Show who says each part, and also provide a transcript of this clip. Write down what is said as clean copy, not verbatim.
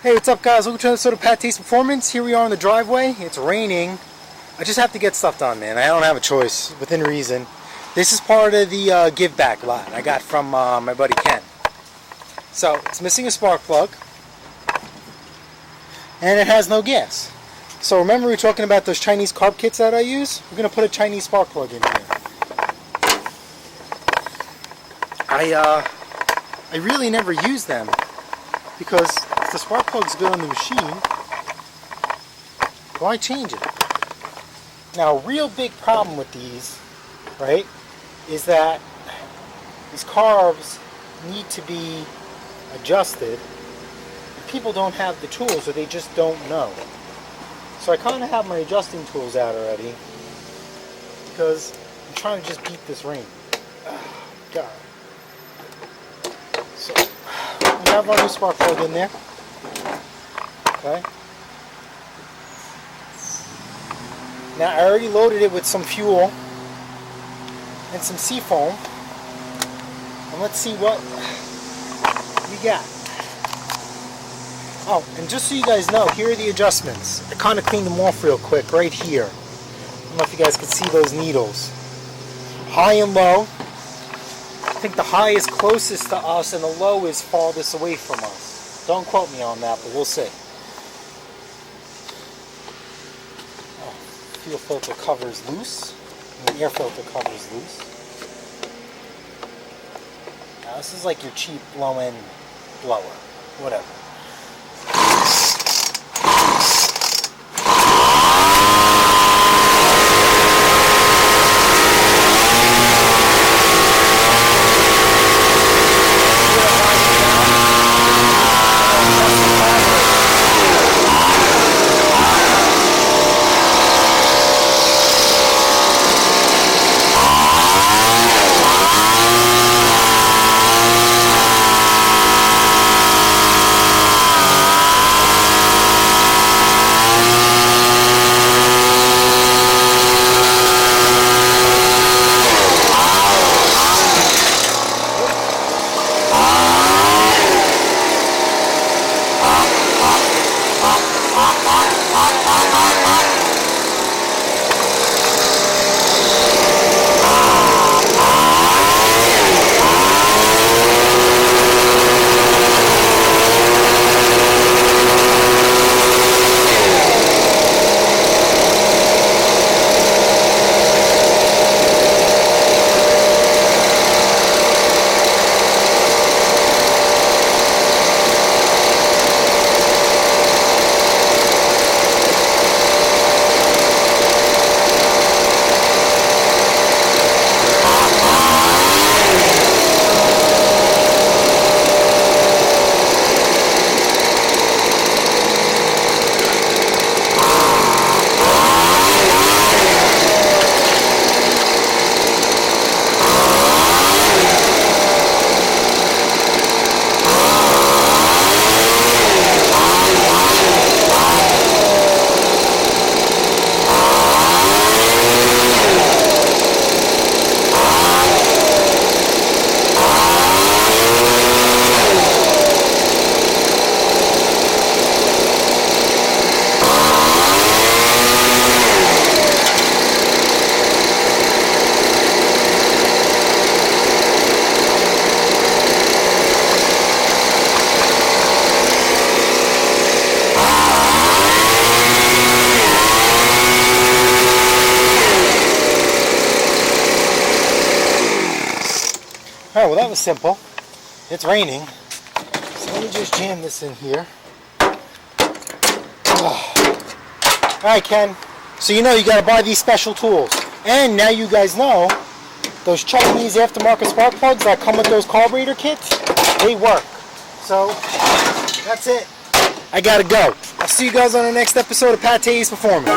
Speaker 1: Hey, what's up guys? Welcome to another episode of PATTAY'S Performance. Here we are in the driveway. It's raining. I just have to get stuff done, man. I don't have a choice, within reason. This is part of the give back lot I got from my buddy Ken. So, it's missing a spark plug. And it has no gas. So remember we were talking about those Chinese carb kits that I use? We're going to put a Chinese spark plug in here. I really never use them because if the spark plug's good on the machine, why change it? Now, a real big problem with these, right, is that these carbs need to be adjusted. People don't have the tools, or they just don't know. So I kind of have my adjusting tools out already because I'm trying to just beat this rain. Oh, God. So we have our new spark plug in there. Okay. Now I already loaded it with some fuel and some seafoam. And let's see what we got. Oh, and just so you guys know, here are the adjustments. I kind of cleaned them off real quick right here. I don't know if you guys can see those needles. High and low. I think the high is closest to us and the low is farthest away from us. Don't quote me on that, but we'll see. Oh, fuel filter cover is loose. And the air filter cover is loose. Now this is like your cheap low-end blower. Whatever. Alright, well that was simple. It's raining. So let me just jam this in here. Alright Ken, so you know you gotta buy these special tools. And now you guys know, those Chinese aftermarket spark plugs that come with those carburetor kits, they work. So, that's it. I gotta go. I'll see you guys on the next episode of PATTAY'S Performance.